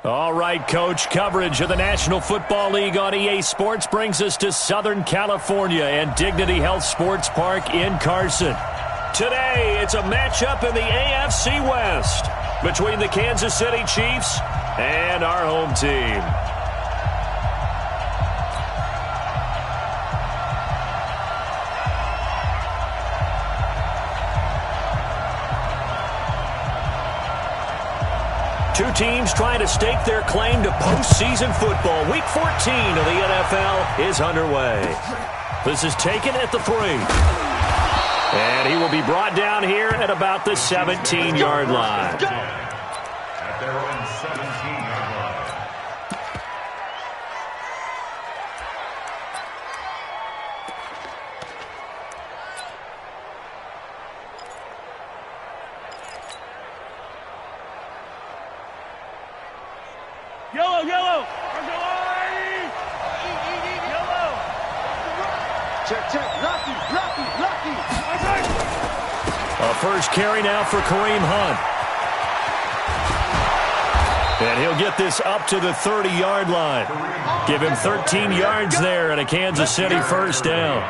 All right, Coach, coverage of the National Football League on EA Sports brings us to Southern California and Dignity Health Sports Park in Carson. Today, it's a matchup in the AFC West between the Kansas City Chiefs and our home team. Two teams trying to stake their claim to postseason football. Week 14 of the NFL is underway. This is taken at the 3. And he will be brought down here at about the 17-yard line. At their own 17-yard line. Yellow, yellow. Yellow. Check, check. Lucky. A first carry now for Kareem Hunt. And he'll get this up to the 30-yard line. Give him 13 yards there and a Kansas City first down.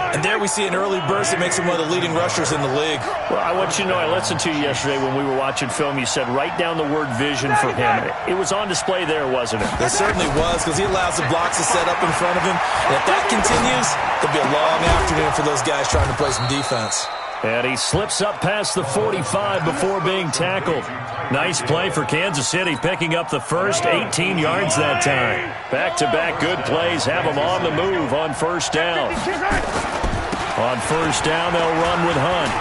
And there we see an early burst that makes him one of the leading rushers in the league. Well, I want you to know, I listened to you yesterday when we were watching film. You said write down the word vision for him. It was on display there, wasn't it? It certainly was, because he allows the blocks to set up in front of him. And if that continues, it'll be a long afternoon for those guys trying to play some defense. And he slips up past the 45 before being tackled. Nice play for Kansas City, picking up the first 18 yards that time. Back-to-back good plays have them on the move on first down. On first down, they'll run with Hunt.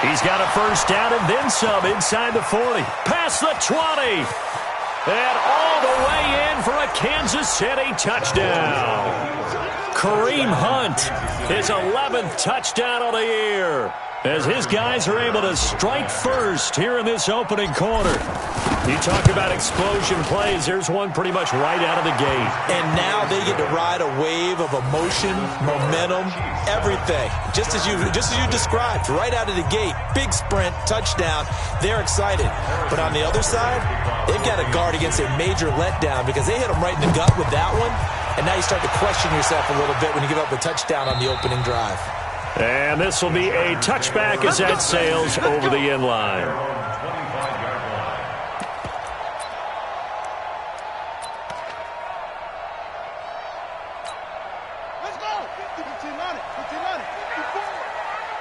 He's got a first down and then some inside the 40. Past the 20. And all the way in for a Kansas City touchdown. Kareem Hunt, his 11th touchdown of the year, as his guys are able to strike first here in this opening quarter. You talk about explosion plays. There's one pretty much right out of the gate. And now they get to ride a wave of emotion, momentum, everything. Just as you described, right out of the gate. Big sprint, touchdown. They're excited. But on the other side, they've got to guard against a major letdown because they hit them right in the gut with that one. And now you start to question yourself a little bit when you give up a touchdown on the opening drive. And this will be a touchback as that sails over the end line. Let's go. 15 on it.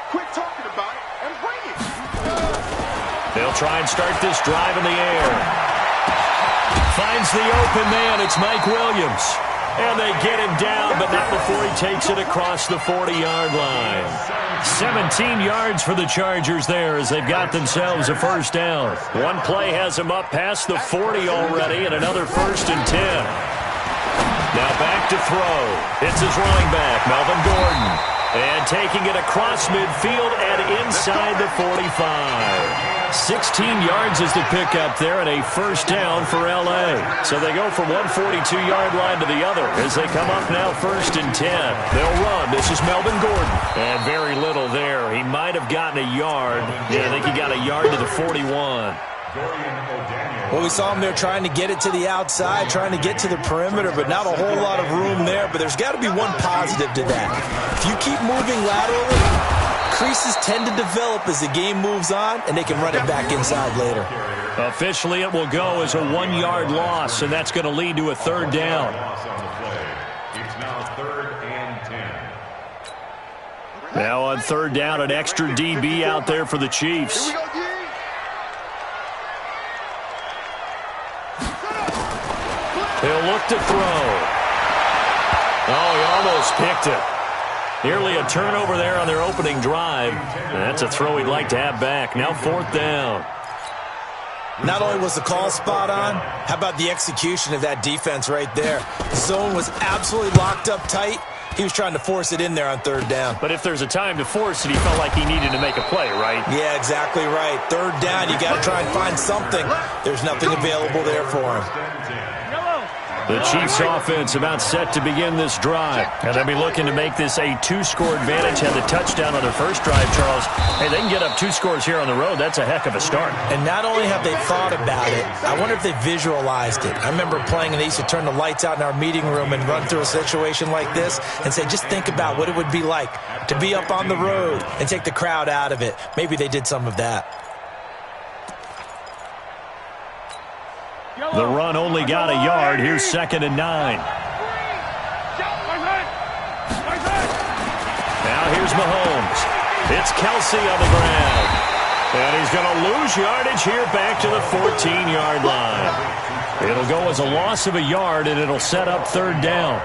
Quit talking about it and bring it. They'll try and start this drive in the air. Finds the open man. It's Mike Williams. And they get him down, but not before he takes it across the 40-yard line. 17 yards for the Chargers there as they've got themselves a first down. One play has them up past the 40 already, and another 1st and 10. Now back to throw. It's his running back, Melvin Gordon. And taking it across midfield and inside the 45. 16 yards is the pickup there and a first down for L.A. So they go from one 42-yard line to the other as they come up now 1st and 10. They'll run. This is Melvin Gordon. And very little there. He might have gotten a yard. Yeah, I think he got a yard to the 41. Well, we saw him there trying to get it to the outside, trying to get to the perimeter, but not a whole lot of room there. But there's got to be one positive to that. If you keep moving laterally, creases tend to develop as the game moves on, and they can run it back inside later. Officially, it will go as a 1-yard loss, and that's going to lead to a 3rd down. It's now 3rd and 10. Now on 3rd down, an extra DB out there for the Chiefs. Here we go, He'll look to throw. Oh, he almost picked it. Nearly a turnover there on their opening drive. And that's a throw he'd like to have back. Now 4th down. Not only was the call spot on, how about the execution of that defense right there? The zone was absolutely locked up tight. He was trying to force it in there on 3rd down. But if there's a time to force it, he felt like he needed to make a play, right? Yeah, exactly right. 3rd down, you got to try and find something. There's nothing available there for him. The Chiefs offense about set to begin this drive. And they'll be looking to make this a 2-score advantage. Had the touchdown on their first drive, Charles. Hey, they can get up 2 scores here on the road. That's a heck of a start. And not only have they thought about it, I wonder if they visualized it. I remember playing and they used to turn the lights out in our meeting room and run through a situation like this and say, just think about what it would be like to be up on the road and take the crowd out of it. Maybe they did some of that. The run only got a yard. Here's 2nd and 9. Now here's Mahomes. It's Kelsey on the ground. And he's going to lose yardage here back to the 14-yard line. It'll go as a loss of a yard, and it'll set up 3rd down.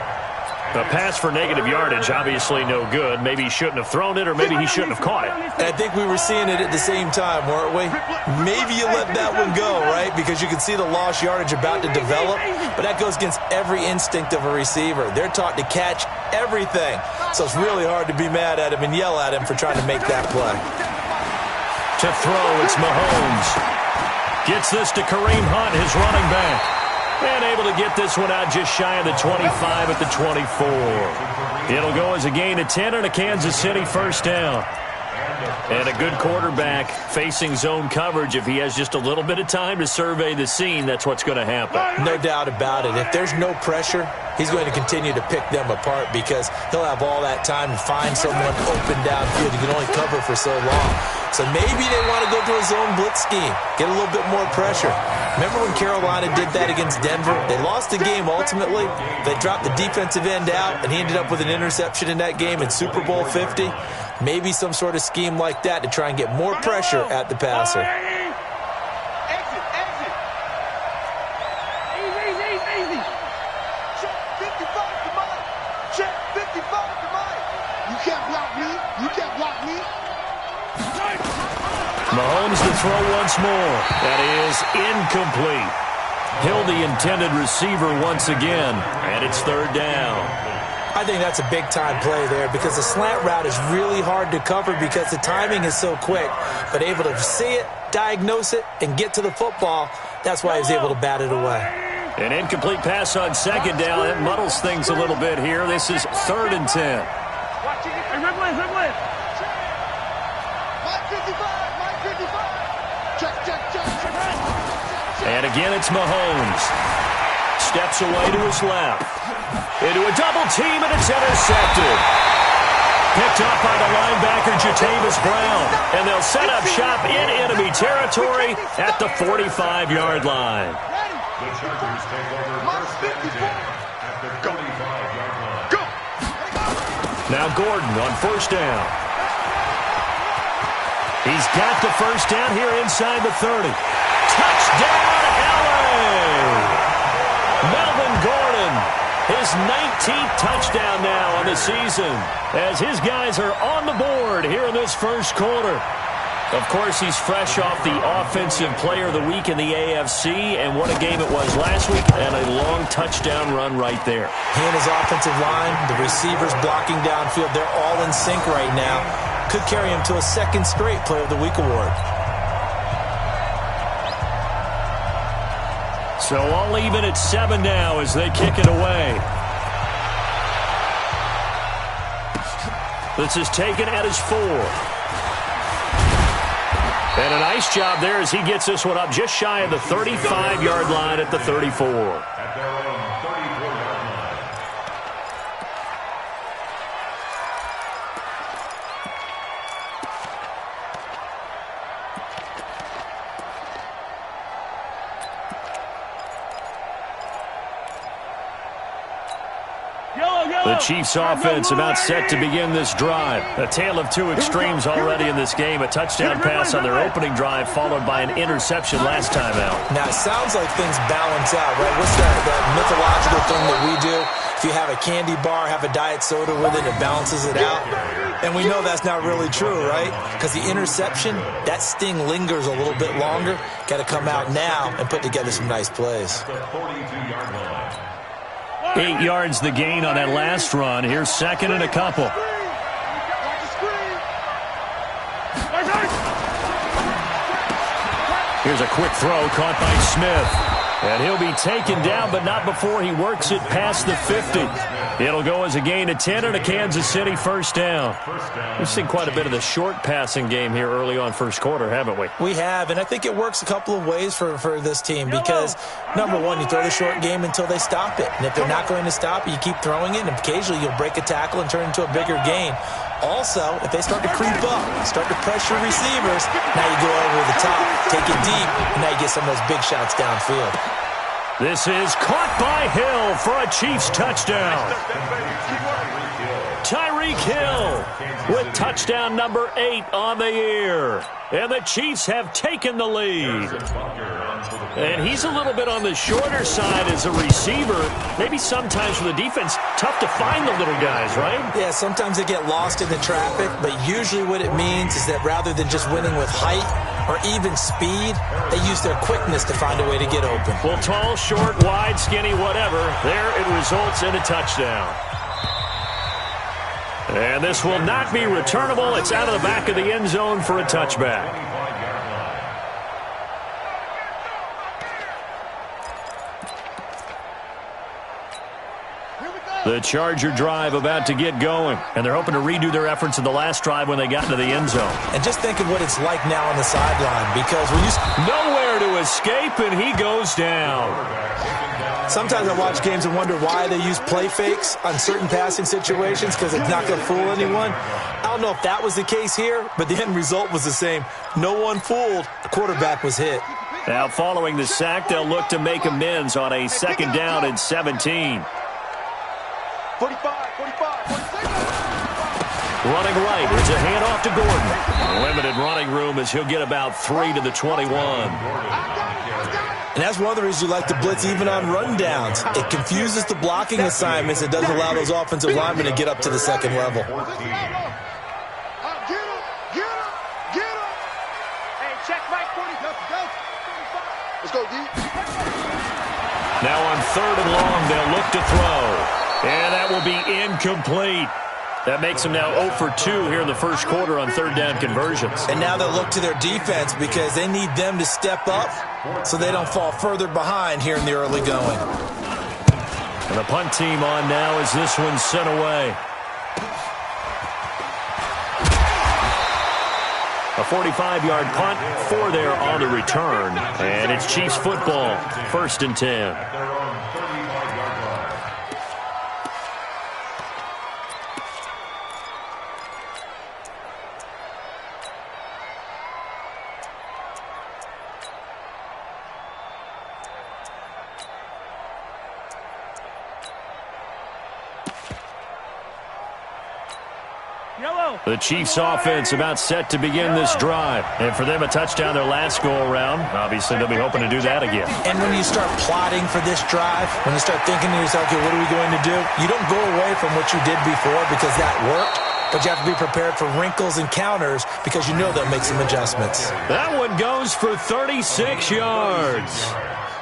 The pass for negative yardage, obviously no good. Maybe he shouldn't have thrown it, or maybe he shouldn't have caught it. I think we were seeing it at the same time, weren't we? Maybe you let that one go, right? Because you can see the lost yardage about to develop, but that goes against every instinct of a receiver. They're taught to catch everything, so it's really hard to be mad at him and yell at him for trying to make that play. To throw, it's Mahomes. Gets this to Kareem Hunt, his running back. And able to get this one out just shy of the 25 at the 24. It'll go as a gain of 10 and a Kansas City 1st down. And a good quarterback facing zone coverage. If he has just a little bit of time to survey the scene, that's what's going to happen. No doubt about it. If there's no pressure, he's going to continue to pick them apart because he'll have all that time to find someone open downfield. He can only cover for so long. So maybe they want to go to a zone blitz scheme, get a little bit more pressure. Remember when Carolina did that against Denver? They lost the game ultimately. They dropped the defensive end out, and he ended up with an interception in that game in Super Bowl 50. Maybe some sort of scheme like that to try and get more pressure at the passer. Exit, exit. Easy. Check 55 to Mike. Check 55 to Mike. You can't block me. You can't block me. Mahomes to throw once more. That is incomplete. Hill the intended receiver once again, and it's 3rd down. I think that's a big-time play there because the slant route is really hard to cover because the timing is so quick. But able to see it, diagnose it, and get to the football, that's why he was able to bat it away. An incomplete pass on 2nd down. That muddles things a little bit here. This is 3rd and 10. Mike 55, Mike 55. Check. And again, it's Mahomes. Steps away to his left. Into a double team, and it's intercepted. Picked up by the linebacker, Jatavis Brown. And they'll set up shop in enemy territory at the 45-yard line. The Chargers take over 1st and 10 at the 45-yard line. Go. Now Gordon on 1st down. He's got the 1st down here inside the 30. Touchdown, LA! Melvin Gordon, his 19th touchdown now on the season, as his guys are on the board here in this 1st quarter. Of course, he's fresh off the Offensive Player of the Week in the AFC, and what a game it was last week, and a long touchdown run right there. He and his offensive line, the receivers blocking downfield, they're all in sync right now. Could carry him to a 2nd straight Player of the Week award. So all even at 7 now as they kick it away. This is taken at his 4. And a nice job there as he gets this one up just shy of the 35-yard line at the 34. At their own 34-yard line. The Chiefs offense about set to begin this drive. A tale of 2 extremes already in this game. A touchdown pass on their opening drive followed by an interception last time out. Now, it sounds like things balance out, right? What's that mythological thing that we do? If you have a candy bar, have a diet soda with it, it balances it out. And we know that's not really true, right? Because the interception, that sting lingers a little bit longer. Got to come out now and put together some nice plays. The 42-yard line. 8 yards the gain on that last run. Here's 2nd and a couple. Here's a quick throw caught by Smith. And he'll be taken down, but not before he works it past the 50. It'll go as a gain of 10 and a Kansas City first down. We've seen quite a bit of the short passing game here early on first quarter, haven't we? We have, and I think it works a couple of ways for this team because, number one, you throw the short game until they stop it. And if they're not going to stop it, you keep throwing it, and occasionally you'll break a tackle and turn it into a bigger gain. Also, if they start to creep up, start to pressure receivers, now you go over the top, take it deep, and now you get some of those big shots downfield. This is caught by Hill for a Chiefs touchdown. Tyreek Hill with touchdown number 8 on the year. And the Chiefs have taken the lead. And he's a little bit on the shorter side as a receiver. Maybe sometimes for the defense, tough to find the little guys, right? Yeah, sometimes they get lost in the traffic, but usually what it means is that rather than just winning with height or even speed, they use their quickness to find a way to get open. Well, tall, short, wide, skinny, whatever, there it results in a touchdown. And this will not be returnable. It's out of the back of the end zone for a touchback. The Charger drive about to get going, and they're hoping to redo their efforts in the last drive when they got into the end zone. And just think of what it's like now on the sideline, because when you nowhere to escape, and he goes down. Sometimes I watch games and wonder why they use play fakes on certain passing situations because it's not going to fool anyone. I don't know if that was the case here, but the end result was the same. No one fooled. The quarterback was hit. Now following the sack, they'll look to make amends on a second down and 17. 45, 46. Running right, it's a handoff to Gordon. Limited running room as he'll get about 3 to the 21. And that's one of the reasons you like to blitz even on rundowns. It confuses the blocking assignments. It doesn't allow those offensive linemen to get up to the second level. Get him. Hey, check Mike 40. Let's go, D. Now on 3rd and long, they'll look to throw. And that will be incomplete. That makes them now 0 for 2 here in the first quarter on 3rd down conversions. And now they'll look to their defense because they need them to step up so they don't fall further behind here in the early going. And the punt team on now as this one's sent away. A 45-yard punt, 4 there on the return. And it's Chiefs football, 1st and 10. The Chiefs offense about set to begin this drive. And for them, a touchdown their last go-around. Obviously, they'll be hoping to do that again. And when you start plotting for this drive, when you start thinking to yourself, okay, what are we going to do? You don't go away from what you did before because that worked. But you have to be prepared for wrinkles and counters because you know they'll make some adjustments. That one goes for 36 yards.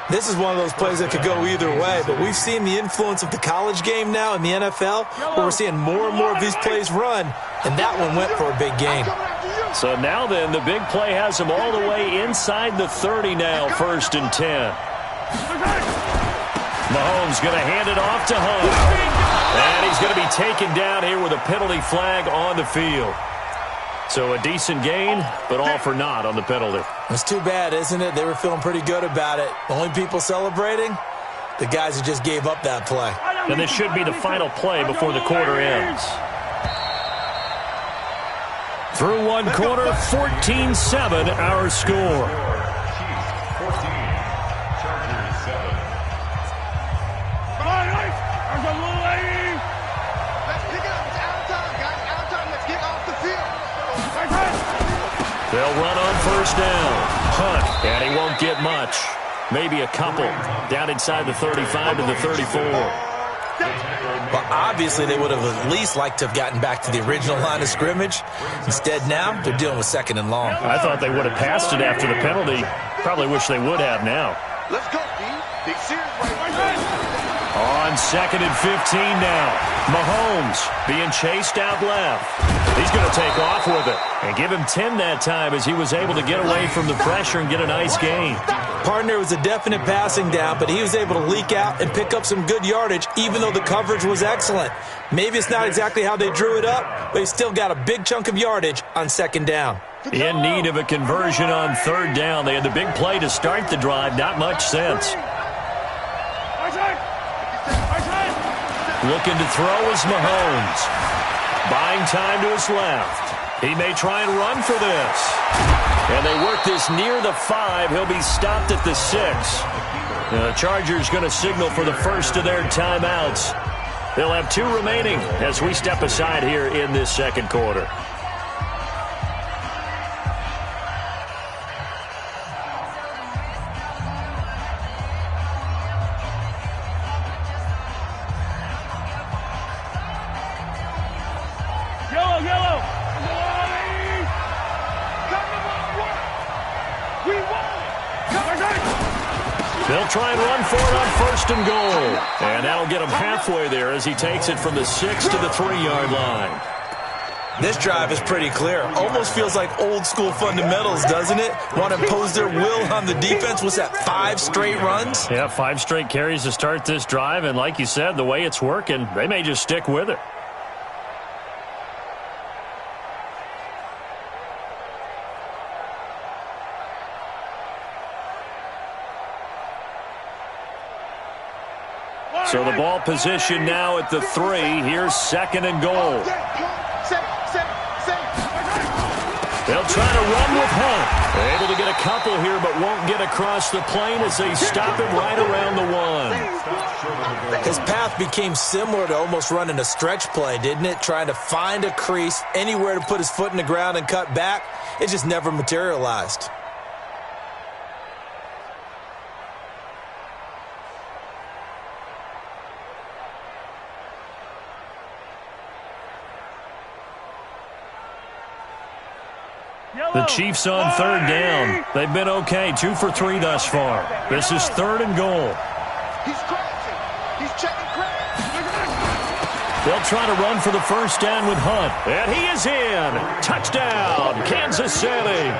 This is one of those plays that could go either way, but we've seen the influence of the college game now in the NFL, where we're seeing more and more of these plays run, and that one went for a big gain. So now then, the big play has him all the way inside the 30 now, 1st and 10. Mahomes going to hand it off to Hunt. And he's going to be taken down here with a penalty flag on the field. So a decent gain, but all for naught on the penalty. It's too bad, isn't it? They were feeling pretty good about it. The only people celebrating, the guys who just gave up that play. And this should be the final play before the quarter ends. Through one quarter, 14-7 our score. They'll run on 1st down. Hunt, and he won't get much. Maybe a couple. Down inside the 35 to the 34. Well, obviously they would have at least liked to have gotten back to the original line of scrimmage. Instead now, they're dealing with 2nd and long. I thought they would have passed it after the penalty. Probably wish they would have now. Let's go, D. Big series right. On on 2nd and 15 now. Mahomes being chased out left. He's going to take off with it and give him 10 that time as he was able to get away from the pressure and get a nice gain. Partner, was a definite passing down, but he was able to leak out and pick up some good yardage, even though the coverage was excellent. Maybe it's not exactly how they drew it up, but he still got a big chunk of yardage on 2nd down. In need of a conversion on 3rd down. They had the big play to start the drive. Not much sense. Looking to throw is Mahomes. Buying time to his left. He may try and run for this. And they work this near the 5. He'll be stopped at the 6. The Chargers going to signal for the first of their timeouts. They'll have 2 remaining as we step aside here in this 2nd quarter. They'll try and run for it on 1st and goal. And that'll get him halfway there as he takes it from the 6 to the 3-yard line. This drive is pretty clear. Almost feels like old-school fundamentals, doesn't it? Want to impose their will on the defense. Was that 5 straight runs? Yeah, 5 straight carries to start this drive. And like you said, the way it's working, they may just stick with it. So the ball position now at the 3. Here's 2nd and goal. They'll try to run with Hunt. Able to get a couple here, but won't get across the plane as they stop him right around the 1. His path became similar to almost running a stretch play, didn't it? Trying to find a crease, anywhere to put his foot in the ground and cut back. It just never materialized. The Chiefs on 3rd down. They've been okay, 2 for 3 thus far. This is 3rd and goal. He's crashing. He's checking crash. They'll try to run for the 1st down with Hunt. And he is in. Touchdown, Kansas City.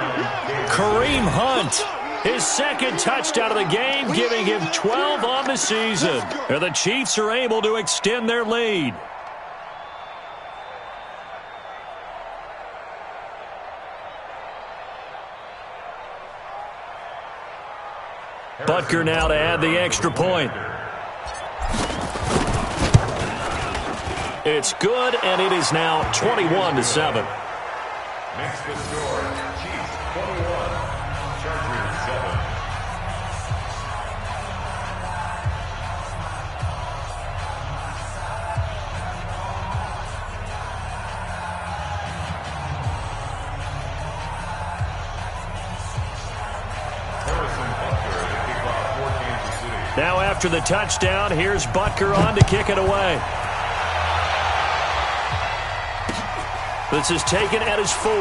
Kareem Hunt, his 2nd touchdown of the game, giving him 12 on the season. And the Chiefs are able to extend their lead. Butker now to add the extra point. It's good, and it is now 21-7. Makes the score. Chiefs 21, Chargers 7. Now after the touchdown, here's Butker on to kick it away. This is taken at his 4.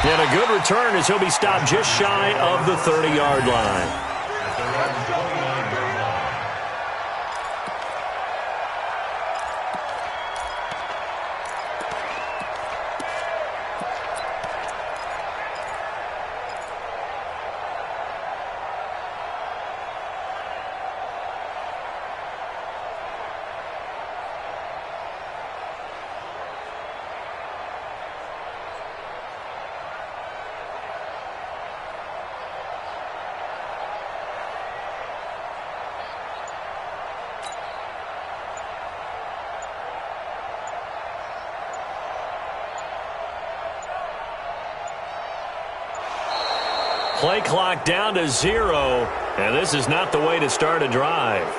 And a good return as he'll be stopped just shy of the 30-yard line. Play clock down to 0, and this is not the way to start a drive.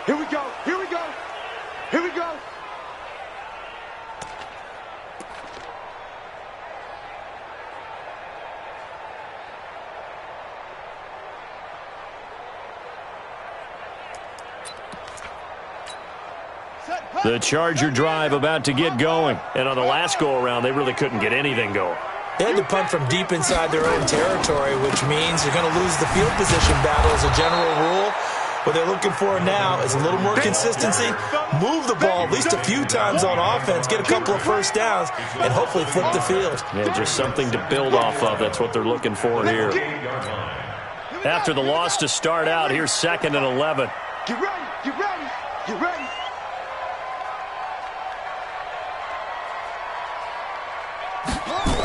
Here we go. Here we go. Here we go. The Charger drive about to get going. And on the last go-around, they really couldn't get anything going. They had to punt from deep inside their own territory, which means you're going to lose the field position battle as a general rule. What they're looking for now is a little more consistency, move the ball at least a few times on offense, get a couple of first downs, and hopefully flip the field. Yeah, just something to build off of. That's what they're looking for here. After the loss to start out, here's 2nd and 11. Get ready. Get ready. Get ready.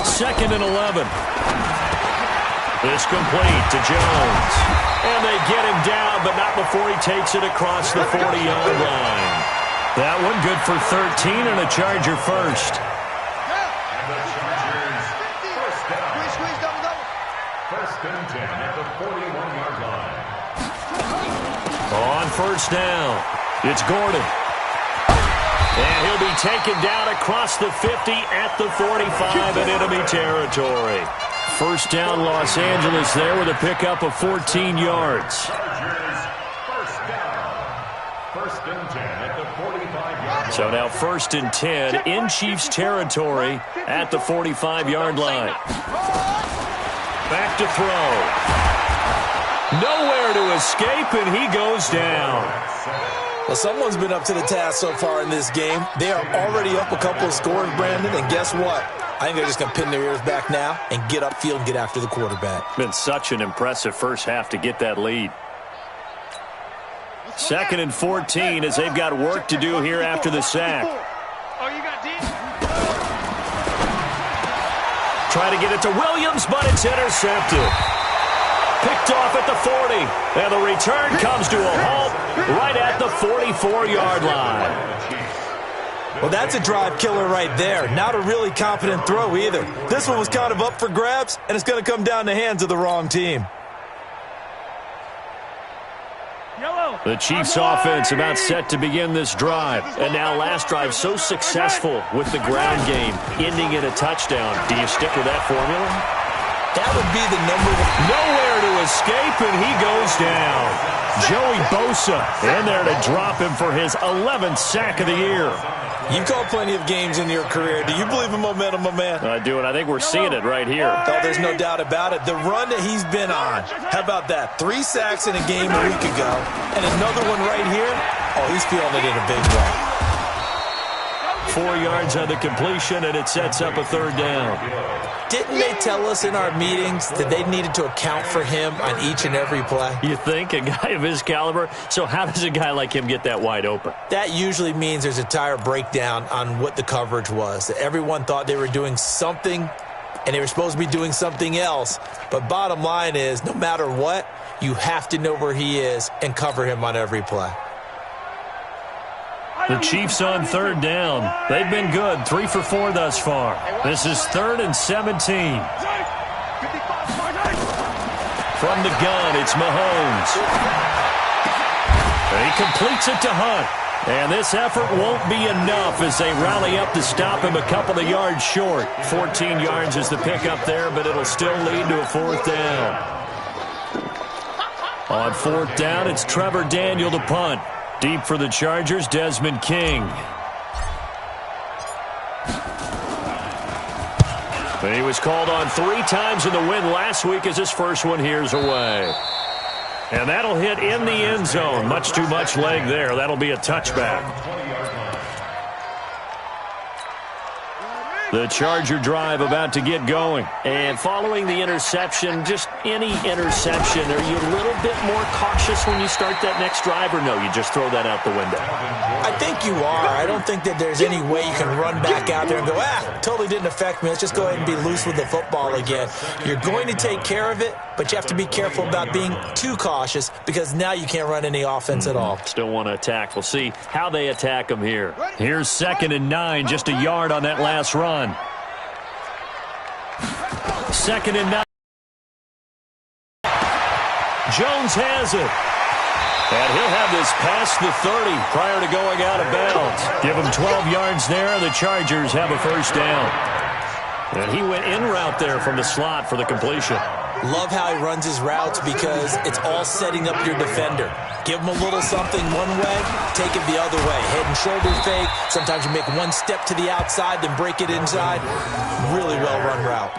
Second and 11. This complete to Jones. And they get him down, but not before he takes it across the 40-yard line. That one good for 13 and a Charger first. First and 10 at the 41-yard line. On first down, it's Gordon. And he'll be taken down across the 50 at the 45 in enemy territory. First down, Los Angeles there with a pickup of 14 yards. Chargers, first down. First and 10 at the 45-yard line. So now 1st and 10 in Chiefs territory at the 45-yard line. Back to throw. Nowhere to escape, and he goes down. Well, someone's been up to the task so far in this game. They are already up a couple of scores, Brandon, and guess what? I think they're just going to pin their ears back now and get upfield and get after the quarterback. Been such an impressive first half to get that lead. 2nd and 14 as they've got work to do here after the sack. Oh, you got deep. Try to get it to Williams, but it's intercepted. Picked off at the 40. And the return comes to a halt right at the 44-yard line. Well, that's a drive killer right there. Not a really confident throw either. This one was kind of up for grabs, and it's going to come down the hands of the wrong team. Yellow. The Chiefs offense about set to begin this drive. And now last drive so successful with the ground game, ending in a touchdown. Do you stick with that formula? That would be the number one. Nowhere to escape, and he goes down. Joey Bosa in there to drop him for his 11th sack of the year. You've called plenty of games in your career. Do you believe in momentum, my man? I do, and I think we're seeing it right here. Oh, there's no doubt about it. The run that he's been on. How about that? 3 sacks in a game a week ago, and another one right here. Oh, he's feeling it in a big way. 4 yards on the completion, and it sets up a 3rd down. Didn't they tell us in our meetings that they needed to account for him on each and every play? You think? A guy of his caliber? So how does a guy like him get that wide open? That usually means there's a tire breakdown on what the coverage was. That everyone thought they were doing something, and they were supposed to be doing something else. But bottom line is, no matter what, you have to know where he is and cover him on every play. The Chiefs on 3rd down. They've been good, 3 for 4 thus far. This is 3rd and 17. From the gun, it's Mahomes. And he completes it to Hunt. And this effort won't be enough as they rally up to stop him a couple of yards short. 14 yards is the pickup there, but it'll still lead to a 4th down. On 4th down, it's Trevor Daniel to punt. Deep for the Chargers, Desmond King. And he was called on 3 times in the win last week as his first one here's away. And that'll hit in the end zone. Much too much leg there. That'll be a touchback. The Charger drive about to get going. And following the interception, just any interception, are you a little bit more cautious when you start that next drive, or no, you just throw that out the window? I think you are. I don't think that there's any way you can run back out there and go, totally didn't affect me. Let's just go ahead and be loose with the football again. You're going to take care of it, but you have to be careful about being too cautious because now you can't run any offense at all. Still want to attack. We'll see how they attack them here. Here's 2nd and 9, just a yard on that last run. 2nd and 9. Jones has it. And he'll have this past the 30 prior to going out of bounds. Give him 12 yards there, and the Chargers have a first down. And he went in route there from the slot for the completion. Love how he runs his routes because it's all setting up your defender. Give him a little something one way, take it the other way. Head and shoulder fake. Sometimes you make one step to the outside, then break it inside. Really well-run route.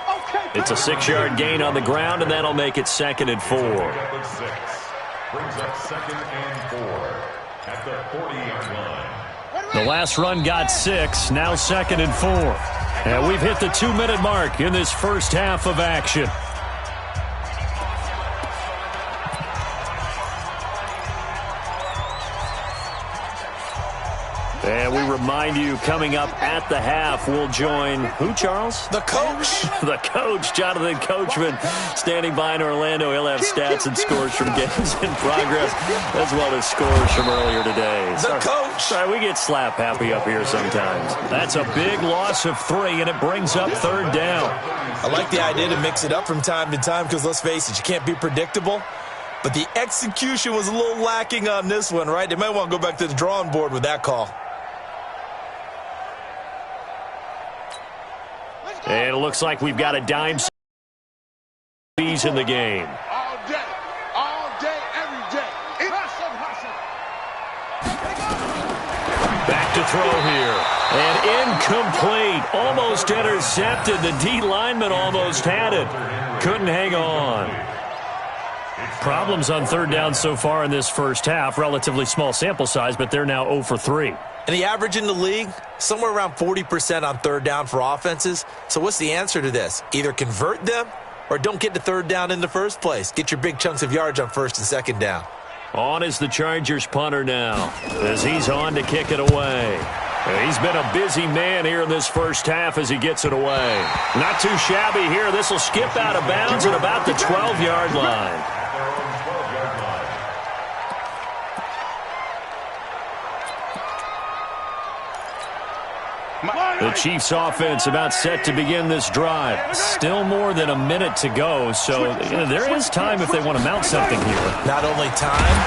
It's a 6-yard gain on the ground, and that'll make it 2nd and 4. Brings up 2nd and 4 at the 40-yard line. The last run got 6, now 2nd and 4. And we've hit the 2-minute mark in this first half of action. And we remind you, coming up at the half, we'll join who, Charles? The coach. The coach, Jonathan Coachman, standing by in Orlando. He'll have stats and scores from games in progress, as well as scores from earlier today. The coach. Sorry, we get slap happy up here sometimes. That's a big loss of 3, and it brings up 3rd down. I like the idea to mix it up from time to time because, let's face it, you can't be predictable. But the execution was a little lacking on this one, right? They might want to go back to the drawing board with that call. And it looks like we've got a dime squeeze in the game. All day, every day. Hustle. Back to throw here. And incomplete. Almost intercepted. The D lineman almost had it. Couldn't hang on. Problems on 3rd down so far in this first half. Relatively small sample size, but they're now 0 for 3. And the average in the league, somewhere around 40% on 3rd down for offenses. So what's the answer to this? Either convert them or don't get to 3rd down in the first place. Get your big chunks of yards on 1st and 2nd down. On is the Chargers punter now, as he's on to kick it away. He's been a busy man here in this first half as he gets it away. Not too shabby here. This will skip out of bounds at about the 12-yard line. The Chiefs offense about set to begin this drive. Still more than a minute to go, so there is time if they want to mount something here. Not only time,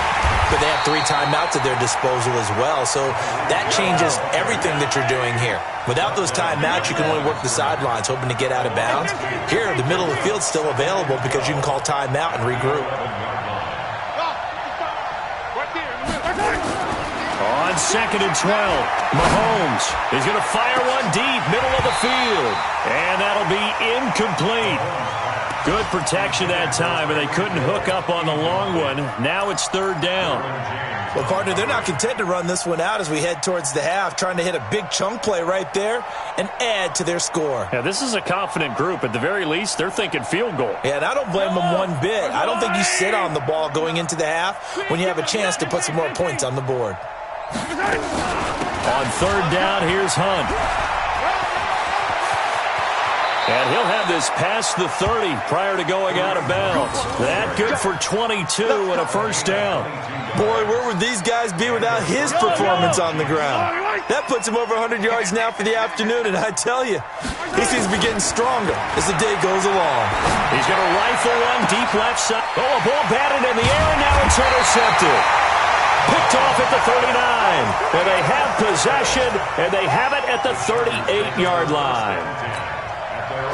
but they have 3 timeouts at their disposal as well, so that changes everything that you're doing here. Without those timeouts, you can only work the sidelines, hoping to get out of bounds. Here, the middle of the field's still available because you can call timeout and regroup. On 2nd and 12, Mahomes is going to fire one deep, middle of the field. And that'll be incomplete. Good protection that time, and they couldn't hook up on the long one. Now it's 3rd down. Well, partner, they're not content to run this one out as we head towards the half, trying to hit a big chunk play right there and add to their score. Yeah, this is a confident group. At the very least, they're thinking field goal. Yeah, and I don't blame them one bit. I don't think you sit on the ball going into the half when you have a chance to put some more points on the board. On 3rd down, here's Hunt. And he'll have this past the 30 prior to going out of bounds. That good for 22 and a first down. Boy, where would these guys be without his performance on the ground? That puts him over 100 yards now for the afternoon, and I tell you, he seems to be getting stronger as the day goes along. He's going to rifle one deep left side. Oh, a ball batted in the air, and now it's intercepted. Picked off at the 39. And they have possession, and they have it at the 38-yard line.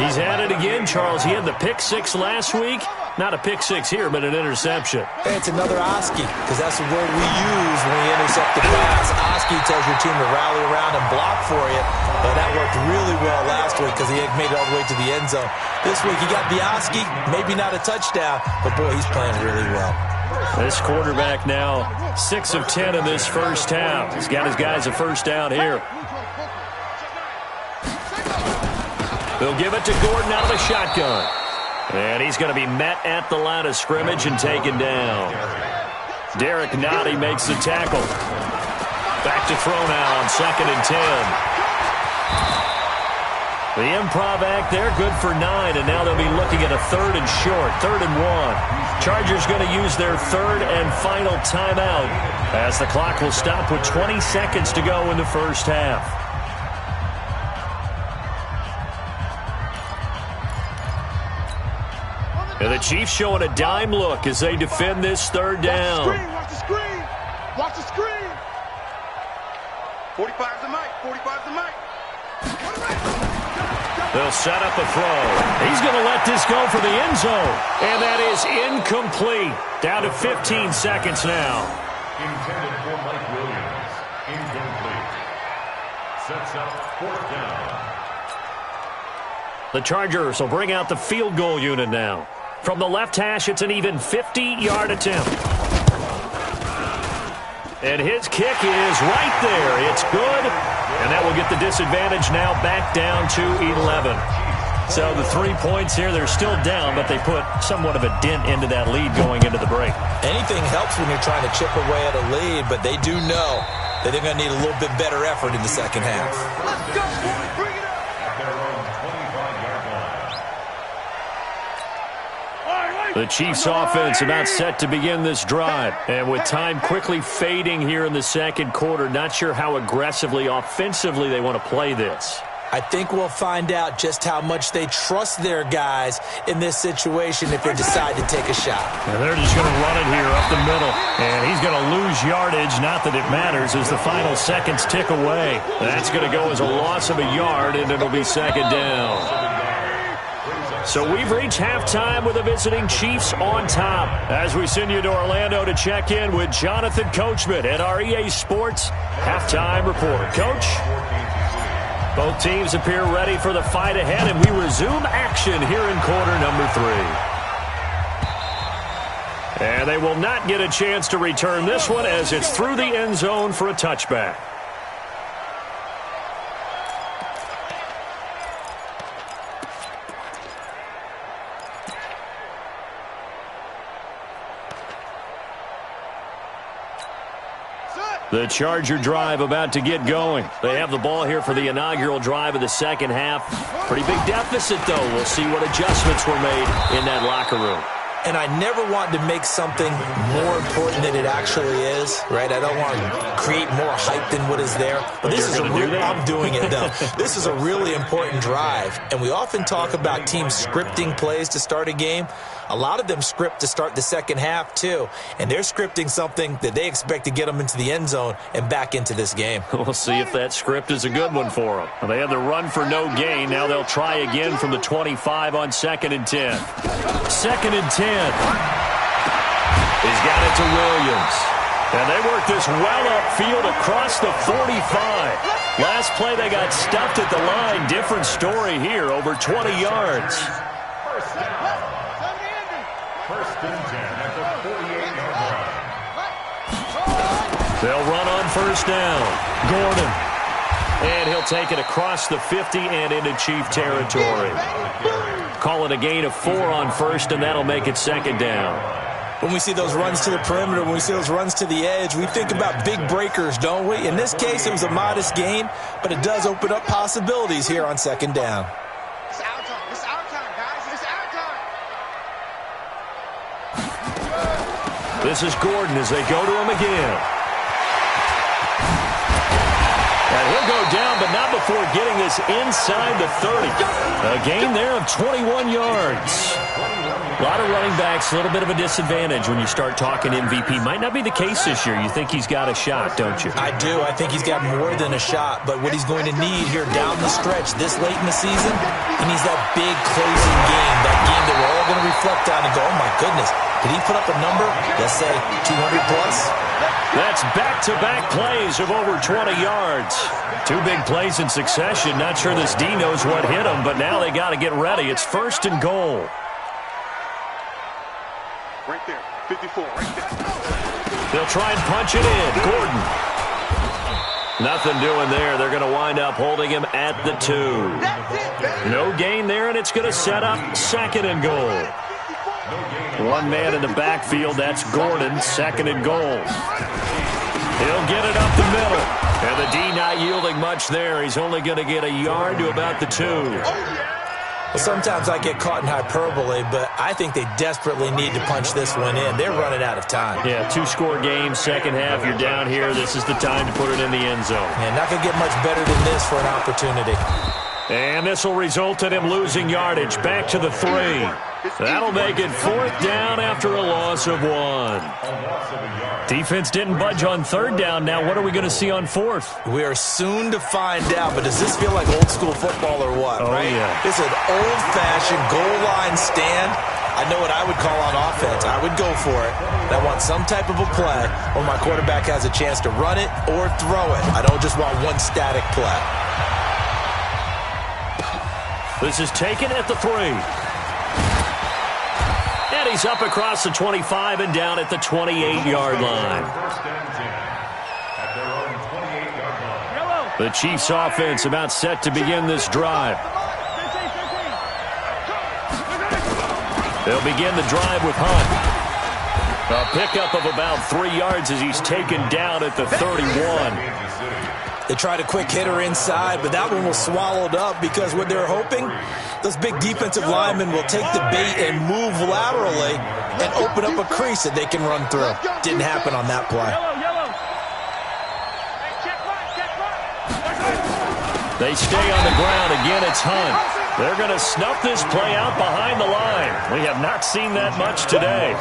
He's at it again, Charles. He had the pick 6 last week. Not a pick 6 here, but an interception. Hey, it's another Oski, because that's the word we use when we intercept the pass. Oski tells your team to rally around and block for you. And that worked really well last week because he had made it all the way to the end zone. This week he got the Oski, maybe not a touchdown, but boy, he's playing really well. This quarterback now 6 of 10 in this first half. He's got his guys a first down here. They'll give it to Gordon out of the shotgun. And he's going to be met at the line of scrimmage and taken down. Derek Nottie makes the tackle. Back to throw now on 2nd and 10. The improv act there, good for 9, and now they'll be looking at a 3rd and short, 3rd and 1. Chargers going to use their 3rd and final timeout as the clock will stop with 20 seconds to go in the first half. And the Chiefs showing a dime look as they defend this 3rd down. Watch the screen. 45's the mic. 45's the mic. They'll set up a throw. He's going to let this go for the end zone. And that is incomplete. Down to 15 seconds now. Intended for Mike Williams. Incomplete. Sets up 4th down. The Chargers will bring out the field goal unit now. From the left hash, it's an even 50-yard attempt. And his kick is right there. It's good. And that will get the disadvantage now back down to 11. So the 3 points here, they're still down, but they put somewhat of a dent into that lead going into the break. Anything helps when you're trying to chip away at a lead, but they do know that they're going to need a little bit better effort in the second half. Let's go, boys. Bring it up. At their own 25-yard line. The Chiefs offense about set to begin this drive. And with time quickly fading here in the second quarter, not sure how aggressively, offensively they want to play this. I think we'll find out just how much they trust their guys in this situation if they decide to take a shot. And they're just going to run it here up the middle. And he's going to lose yardage. Not that it matters as the final seconds tick away. That's going to go as a loss of a yard, and it'll be second down. So we've reached halftime with the visiting Chiefs on top. As we send you to Orlando to check in with Jonathan Coachman at our EA Sports Halftime Report. Coach? Both teams appear ready for the fight ahead, and we resume action here in quarter number 3. And they will not get a chance to return this one as it's through the end zone for a touchback. The Charger drive about to get going. They have the ball here for the inaugural drive of the second half. Pretty big deficit, though. We'll see what adjustments were made in that locker room. And I never want to make something more important than it actually is, right? I don't want to create more hype than what is there. But this is I'm doing it, though. This is a really important drive. And we often talk about teams scripting plays to start a game. A lot of them script to start the second half, too. And they're scripting something that they expect to get them into the end zone and back into this game. We'll see if that script is a good one for them. Well, they had the run for no gain. Now they'll try again from the 25 on 2nd and 10. 2nd and 10. He's got it to Williams. And they work this well upfield across the 45. Last play they got stuffed at the line. Different story here, over 20 yards. First and 10 at the 48-yard line. They'll run on first down. Gordon. And he'll take it across the 50 and into Chief territory. Call it a gain of 4 on first, and that'll make it second down. When we see those runs to the perimeter, when we see those runs to the edge, we think about big breakers, don't we? In this case, it was a modest gain, but it does open up possibilities here on second down. It's our time. It's our time, guys. It's our time. This is Gordon as they go to him again. And he'll go down, but not before getting this inside the 30. A gain there of 21 yards. A lot of running backs, a little bit of a disadvantage when you start talking MVP. Might not be the case this year. You think he's got a shot, don't you? I do. I think he's got more than a shot. But what he's going to need here down the stretch this late in the season, he needs that big closing game, that game that we're all going to reflect on and go, oh, my goodness, did he put up a number, let's say, 200-plus? That's back-to-back plays of over 20 yards. 2 big plays in succession. Not sure this D knows what hit him, but now they got to get ready. It's first and goal. Right there. 54. Right there. They'll try and punch it in. Gordon. Nothing doing there. They're going to wind up holding him at the 2. No gain there, and it's going to set up second and goal. One man in the backfield. That's Gordon. Second and goal. He'll get it up the middle. And the D not yielding much there. He's only going to get a yard to about the 2. Well, sometimes I get caught in hyperbole, but I think they desperately need to punch this one in. They're running out of time. Yeah, 2-score game, second half. You're down here. This is the time to put it in the end zone. And not going to get much better than this for an opportunity. And this will result in him losing yardage. Back to the 3. That'll make it 4th down after a loss of 1. Defense didn't budge on 3rd down. Now what are we going to see on 4th? We are soon to find out, but does this feel like old school football or what, oh, right? Yeah. It's an old-fashioned goal line stand. I know what I would call on offense. I would go for it. I want some type of a play where my quarterback has a chance to run it or throw it. I don't just want one static play. This is taken at the 3. And he's up across the 25 and down at the 28-yard line. The Chiefs offense about set to begin this drive. They'll begin the drive with Hunt. A pickup of about 3 yards as he's taken down at the 31. They tried a quick hitter inside, but that one was swallowed up because what they're hoping, those big defensive linemen will take the bait and move laterally and open up a crease that they can run through. Didn't happen on that play. They stay on the ground. Again, it's Hunt. They're going to snuff this play out behind the line. We have not seen that much today.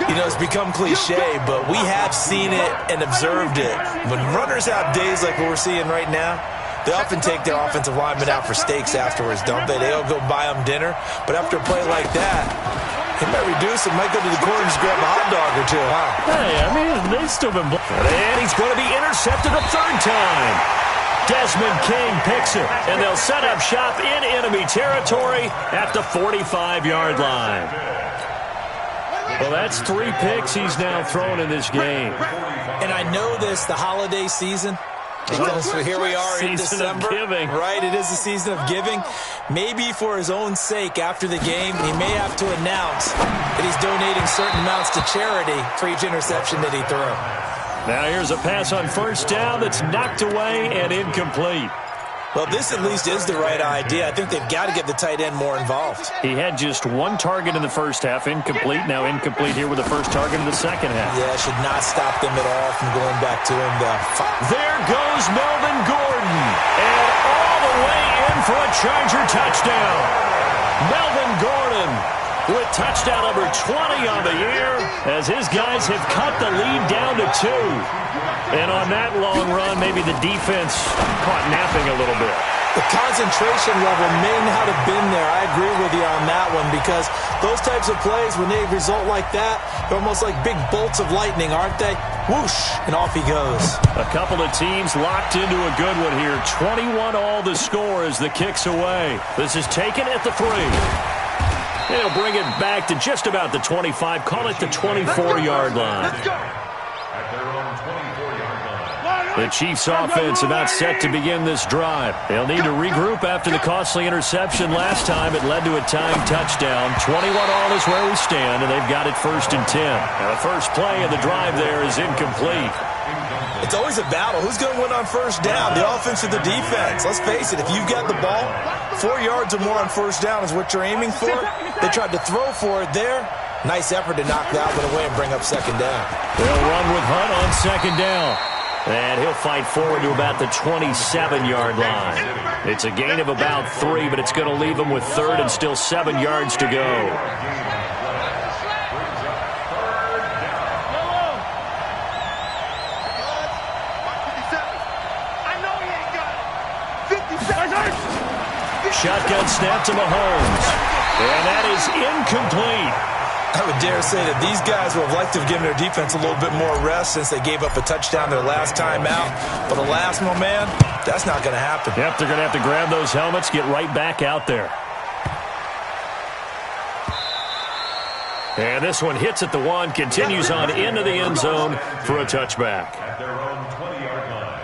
You know, it's become cliche, but we have seen it and observed it. When runners have days like what we're seeing right now, they often take their offensive linemen out for steaks afterwards, don't they? They'll go buy them dinner. But after a play like that, they might reduce it, might go to the corner and just grab a hot dog or two, huh? Hey, I mean, they've still been... And he's going to be intercepted a 3rd time. Desmond King picks it, and they'll set up shop in enemy territory at the 45-yard line. Well, that's 3 picks he's now thrown in this game. And I know this, the holiday season, because here we are in December. Season of giving. Right, it is the season of giving. Maybe for his own sake, after the game, he may have to announce that he's donating certain amounts to charity for each interception that he threw. Now here's a pass on 1st down that's knocked away and incomplete. Well, this at least is the right idea. I think they've got to get the tight end more involved. He had just 1 target in the 1st half, incomplete. Now incomplete here with the 1st target in the 2nd half. Yeah, should not stop them at all from going back to him. There goes Melvin Gordon. And all the way in for a Charger touchdown. Melvin Gordon with touchdown number 20 on the year as his guys have cut the lead down to 2. And on that long run, maybe the defense caught napping a little bit. The concentration level may not have been there. I agree with you on that one because those types of plays, when they result like that, they're almost like big bolts of lightning, aren't they? Whoosh, and off he goes. A couple of teams locked into a good one here. 21-all the score as the kick's away. This is taken at the 3. They'll bring it back to just about the 25. Call it the 24-yard line. At their own 24-yard line. The Chiefs offense about set to begin this drive. They'll need to regroup after the costly interception last time. It led to a tying touchdown. 21-all is where we stand, and they've got it 1st and 10. Now the first play of the drive there is incomplete. It's always a battle. Who's going to win on 1st down, the offense or the defense? Let's face it, if you've got the ball, 4 yards or more on 1st down is what you're aiming for. They tried to throw for it there. Nice effort to knock that one away and bring up 2nd down. They'll run with Hunt on 2nd down. And he'll fight forward to about the 27-yard line. It's a gain of about 3, but it's going to leave him with 3rd and still 7 yards to go. Shotgun snap to Mahomes. And that is incomplete. I would dare say that these guys would have liked to have given their defense a little bit more rest since they gave up a touchdown their last time out. But alas, my man, that's not going to happen. Yep, they're going to have to grab those helmets, get right back out there. And this one hits at the 1, continues on into the end zone for a touchback. At their own 20-yard line.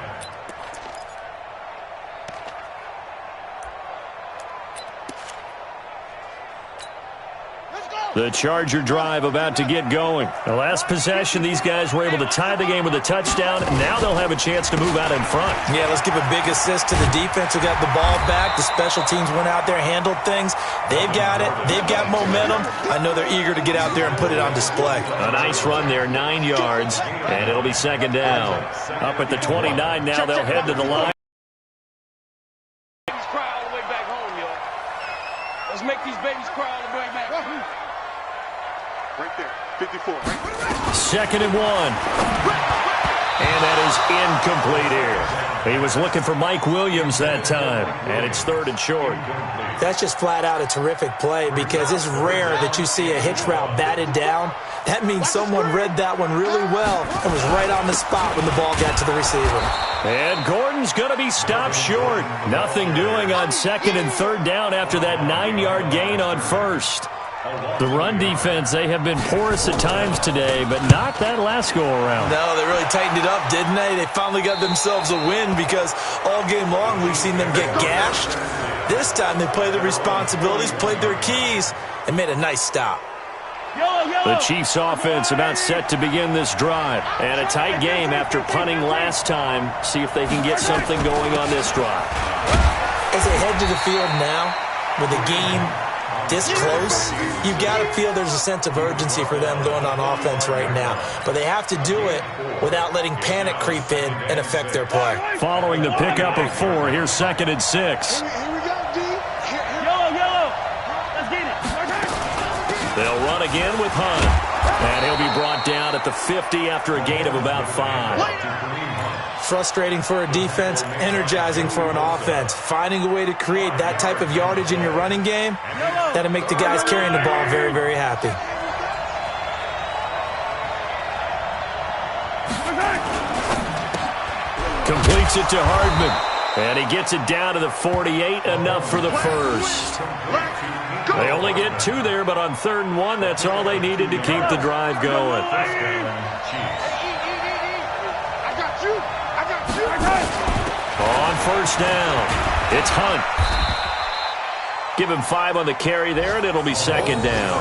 The Charger drive about to get going. The last possession, these guys were able to tie the game with a touchdown. Now they'll have a chance to move out in front. Yeah, let's give a big assist to the defense who got the ball back. The special teams went out there, handled things. They've got it. They've got momentum. I know they're eager to get out there and put it on display. A nice run there, 9 yards, and it'll be 2nd down. Up at the 29 now, they'll head to the line. Let's make these babies cry all the way back. Right there, 54. Second and 1. And that is incomplete here. He was looking for Mike Williams that time, and it's third and short. That's just flat out a terrific play because it's rare that you see a hitch route batted down. That means someone read that one really well and was right on the spot when the ball got to the receiver. And Gordon's going to be stopped short. Nothing doing on second and third down after that 9-yard gain on first. The run defense, they have been porous at times today, but not that last go-around. No, they really tightened it up, didn't they? They finally got themselves a win because all game long we've seen them get gashed. This time they played their responsibilities, played their keys, and made a nice stop. The Chiefs offense about set to begin this drive. And a tight game after punting last time. See if they can get something going on this drive. As they head to the field now, with the game this close, you've got to feel there's a sense of urgency for them going on offense right now. But they have to do it without letting panic creep in and affect their play. Following the pickup of 4, here's second and 6. Here we go, D. Yellow. Let's get it. They'll run again with Hunt. And he'll be brought down at the 50 after a gain of about 5. Frustrating for a defense, energizing for an offense. Finding a way to create that type of yardage in your running game, that'll make the guys carrying the ball very, very happy. Completes it to Hardman. And he gets it down to the 48, enough for the first. They only get 2 there, but on 3rd and 1, that's all they needed to keep the drive going. On first down, it's Hunt. Give him 5 on the carry there, and it'll be second down.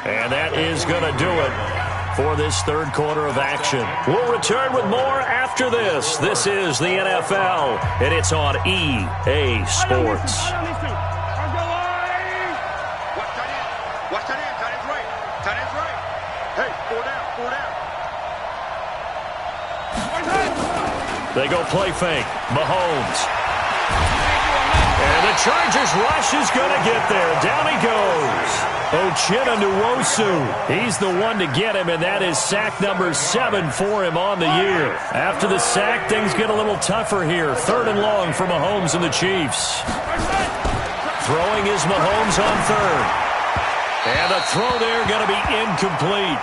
And that is going to do it for this third quarter of action. We'll return with more after this. This is the NFL, and it's on EA Sports. Watch that end. Tight end's right. Tight end's right. Hey, 4 down. They go play fake. Mahomes. And the Chargers rush is going to get there. Down he goes. Uchenna Nwosu. He's the one to get him, and that is sack number 7 for him on the year. After the sack, things get a little tougher here. 3rd and long for Mahomes and the Chiefs. Throwing is Mahomes on 3rd. And the throw there going to be incomplete.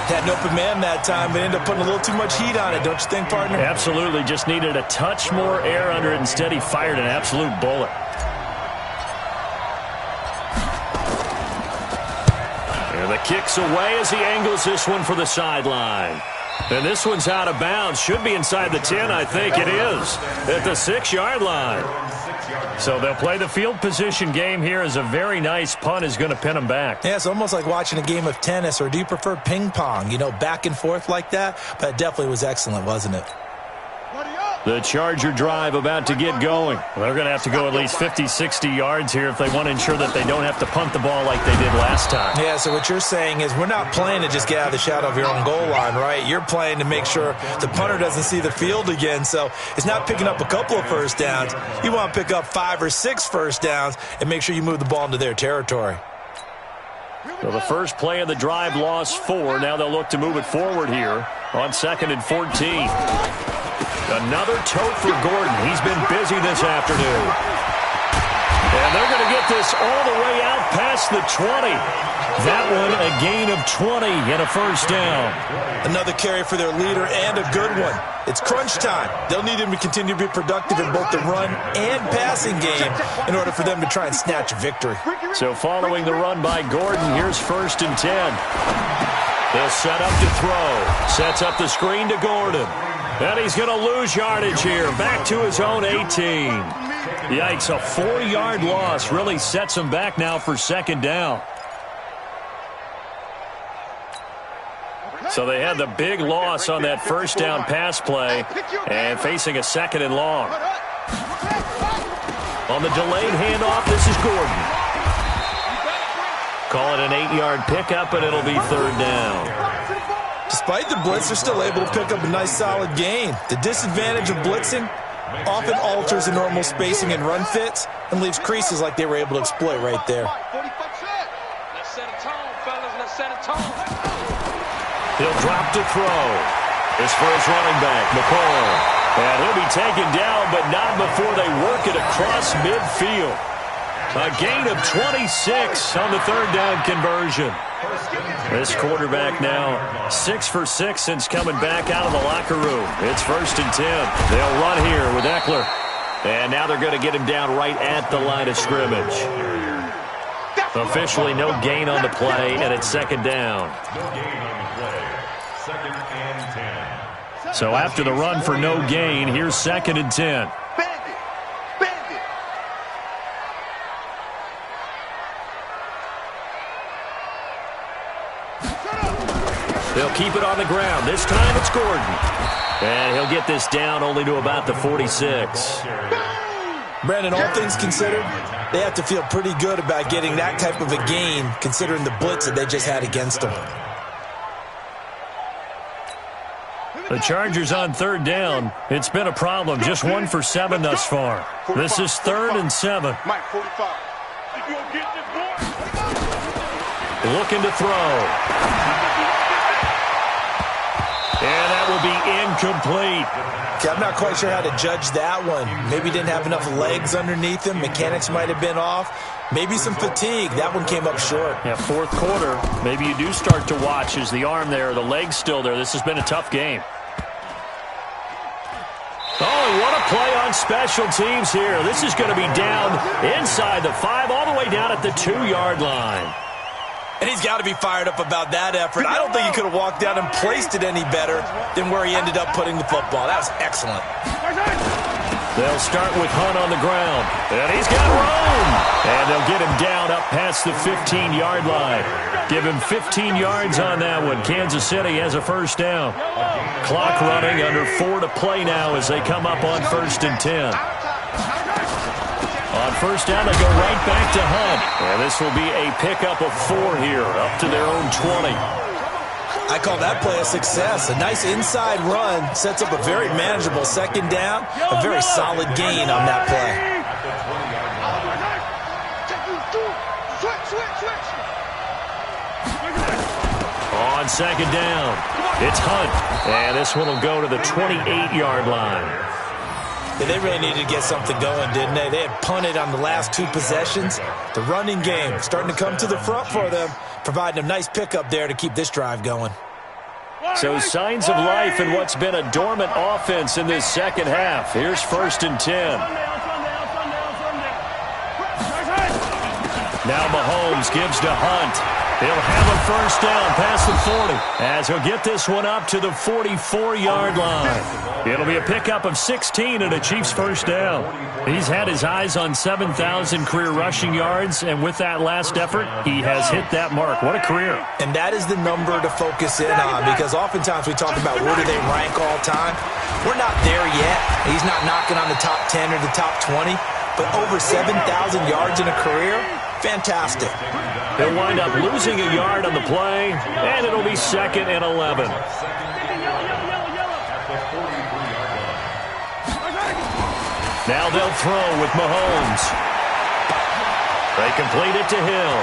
Had an open man that time, but ended up putting a little too much heat on it, don't you think, partner? Absolutely. Just needed a touch more air under it. Instead, he fired an absolute bullet. And the kick's away as he angles this one for the sideline. And this one's out of bounds. Should be inside the 10, I think it is. At the 6-yard line. So they'll play the field position game here as a very nice punt is going to pin them back. Yeah, it's almost like watching a game of tennis, or do you prefer ping pong? You know, back and forth like that? But it definitely was excellent, wasn't it? The Charger drive about to get going. They're going to have to go at least 50, 60 yards here if they want to ensure that they don't have to punt the ball like they did last time. Yeah, so what you're saying is we're not playing to just get out of the shadow of your own goal line, right? You're playing to make sure the punter doesn't see the field again. So it's not picking up a couple of first downs. You want to pick up 5 or 6 first downs and make sure you move the ball into their territory. So the first play of the drive lost 4. Now they'll look to move it forward here on 2nd and 14. Another tote for Gordon. He's been busy this afternoon. And they're going to get this all the way out past the 20. That one a gain of 20 and a first down. Another carry for their leader and a good one. It's crunch time. They'll need him to continue to be productive in both the run and passing game in order for them to try and snatch a victory. So following the run by Gordon, here's 1st and 10. They'll set up to throw. Sets up the screen to Gordon. And he's going to lose yardage here. Back to his own 18. Yikes, a 4-yard loss really sets him back now for 2nd down. So they had the big loss on that first down pass play and facing a 2nd and long. On the delayed handoff, this is Gordon. Call it an 8-yard pickup, and it'll be 3rd down. Despite the blitz, they're still able to pick up a nice, solid gain. The disadvantage of blitzing often alters the normal spacing and run fits and leaves creases like they were able to exploit right there. Let's set a tone, fellas. Let's set a tone. He'll drop to throw. It's for his running back, McCall. And he'll be taken down, but not before they work it across midfield. A gain of 26 on the third down conversion. This quarterback now 6 for 6 since coming back out of the locker room. It's 1st and 10. They'll run here with Eckler. And now they're going to get him down right at the line of scrimmage. Officially no gain on the play, and it's 2nd down. No gain on the play. 2nd and 10. So after the run for no gain, here's 2nd and 10. They'll keep it on the ground. This time it's Gordon. And he'll get this down only to about the 46. Brandon, all things considered, they have to feel pretty good about getting that type of a gain considering the blitz that they just had against them. The Chargers on 3rd down. It's been a problem. Just 1 for 7 thus far. This is 3rd and 7. Mike, 45. Looking to throw. And that will be incomplete. Okay, I'm not quite sure how to judge that one. Maybe didn't have enough legs underneath him. Mechanics might have been off. Maybe some fatigue. That one came up short. Yeah, 4th quarter. Maybe you do start to watch. Is the arm there, the leg's still there? This has been a tough game. Oh, and what a play on special teams here. This is going to be down inside the 5, all the way down at the 2-yard line. And he's got to be fired up about that effort. I don't think he could have walked down and placed it any better than where he ended up putting the football. That was excellent. They'll start with Hunt on the ground. And he's got room. And they'll get him down up past the 15-yard line. Give him 15 yards on that one. Kansas City has a 1st down. Clock running, under 4 to play now as they come up on 1st and 10. On 1st down, they go right back to Hunt. And this will be a pickup of 4 here, up to their own 20. I call that play a success. A nice inside run sets up a very manageable 2nd down. A very solid gain on that play. On 2nd down, it's Hunt. And this one will go to the 28-yard line. Yeah, they really needed to get something going, didn't they? They had punted on the last 2 possessions. The running game starting to come to the front for them, providing a nice pickup there to keep this drive going. So signs of life in what's been a dormant offense in this 2nd half. Here's 1st and 10. Now Mahomes gives to Hunt. He'll have a 1st down past the 40 as he'll get this one up to the 44-yard line. It'll be a pickup of 16 and a Chiefs 1st down. He's had his eyes on 7,000 career rushing yards, and with that last effort, he has hit that mark. What a career. And that is the number to focus in on, because oftentimes we talk about where do they rank all time. We're not there yet. He's not knocking on the top 10 or the top 20, but over 7,000 yards in a career, fantastic. He'll wind up losing a yard on the play, and it'll be 2nd and 11. Now they'll throw with Mahomes. They complete it to Hill.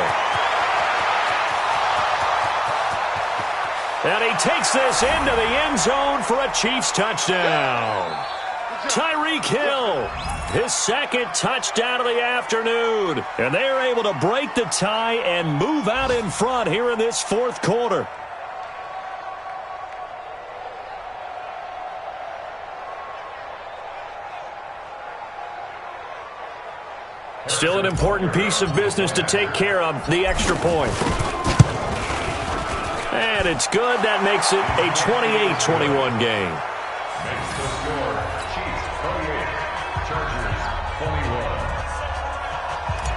And he takes this into the end zone for a Chiefs touchdown. Tyreek Hill, his 2nd touchdown of the afternoon. And they're able to break the tie and move out in front here in this 4th quarter. Still an important piece of business to take care of, the extra point. And it's good. That makes it a 28-21 game. Next to score, Chiefs 28, Chargers 21.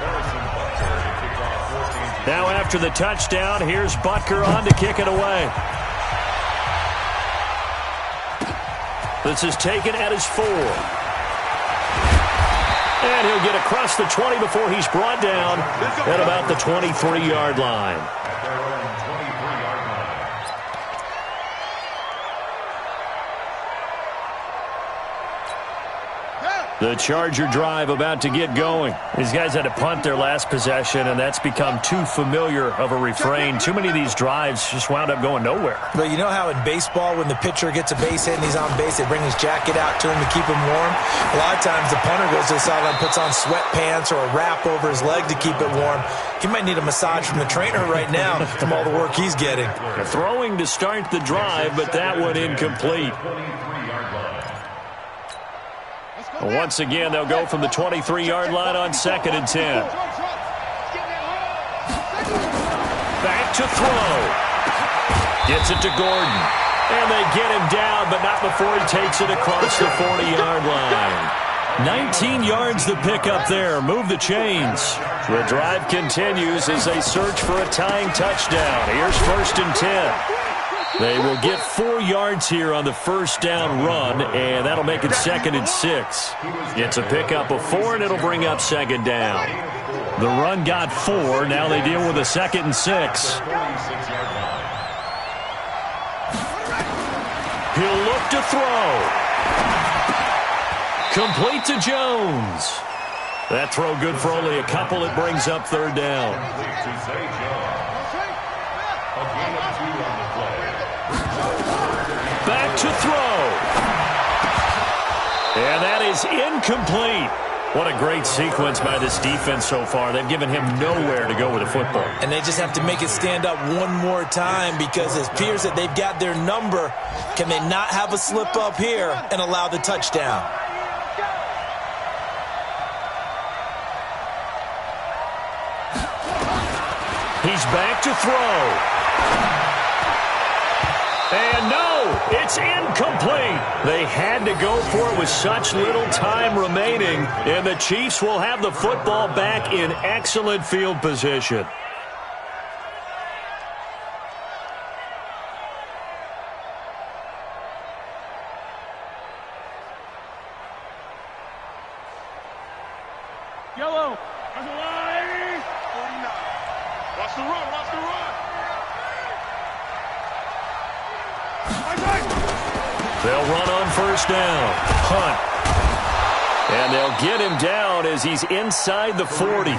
Harrison Butker to kick off 14. Now after the touchdown, here's Butker on to kick it away. This is taken at his 4. And he'll get across the 20 before he's brought down at about the 23-yard line. At their own 23-yard line. The Charger drive about to get going. These guys had to punt their last possession, and that's become too familiar of a refrain. Too many of these drives just wound up going nowhere. But you know how in baseball, when the pitcher gets a base hit and he's on base, they bring his jacket out to him to keep him warm? A lot of times the punter goes to the sideline, puts on sweatpants or a wrap over his leg to keep it warm. He might need a massage from the trainer right now from all the work he's getting. Throwing to start the drive, but that one incomplete. Once again, they'll go from the 23-yard line on 2nd and 10. Back to throw. Gets it to Gordon. And they get him down, but not before he takes it across the 40-yard line. 19 yards to pick up there. Move the chains. The drive continues as they search for a tying touchdown. Here's 1st and 10. They will get 4 yards here on the first down run, and that'll make it 2nd and 6. It's a pickup of 4, and it'll bring up 2nd down. The run got 4. Now they deal with a 2nd and 6. He'll look to throw. Complete to Jones. That throw good for only a couple. It brings up 3rd down. Back to throw. And that is incomplete. What a great sequence by this defense so far. They've given him nowhere to go with the football. And they just have to make it stand up one more time because it appears that they've got their number. Can they not have a slip up here and allow the touchdown? He's back to throw. And no, it's incomplete. They had to go for it with such little time remaining, and the Chiefs will have the football back in excellent field position. Yellow. That's a line. 49. Watch the run. Watch the run. They'll run on 1st down. Hunt. And they'll get him down as he's inside the 40.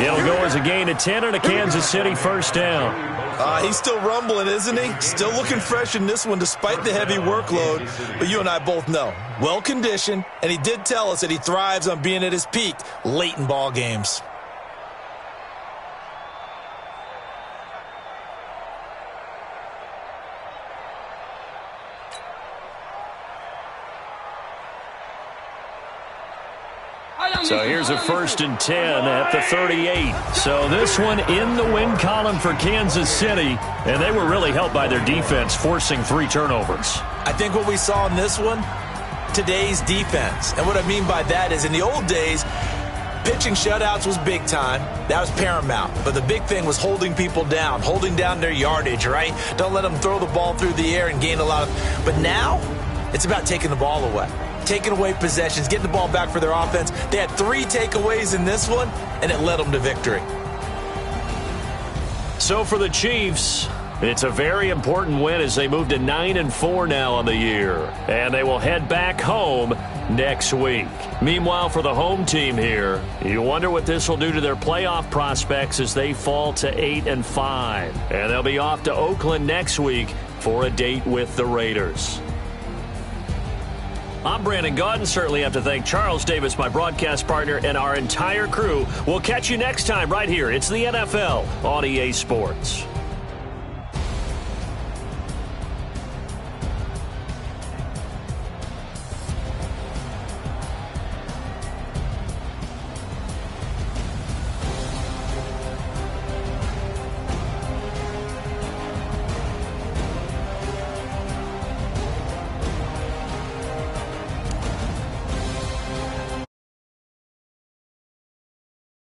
It'll go as a gain of 10 and a Kansas City 1st down. He's still rumbling, isn't he? Still looking fresh in this one despite the heavy workload. But you and I both know, well-conditioned, and he did tell us that he thrives on being at his peak late in ball games. So here's a 1st and 10 at the 38. So this one in the win column for Kansas City, and they were really helped by their defense forcing 3 turnovers. I think what we saw in this one, today's defense. And what I mean by that is in the old days, pitching shutouts was big time. That was paramount. But the big thing was holding people down, holding down their yardage, right? Don't let them throw the ball through the air and gain a lot of... But now, it's about taking the ball away. Taking away possessions, getting the ball back for their offense. They had 3 takeaways in this one, and it led them to victory. So for the Chiefs, it's a very important win as they move to 9-4 now on the year. And they will head back home next week. Meanwhile, for the home team here, you wonder what this will do to their playoff prospects as they fall to 8-5. And they'll be off to Oakland next week for a date with the Raiders. I'm Brandon Gaudin. Certainly have to thank Charles Davis, my broadcast partner, and our entire crew. We'll catch you next time right here. It's the NFL on EA Sports.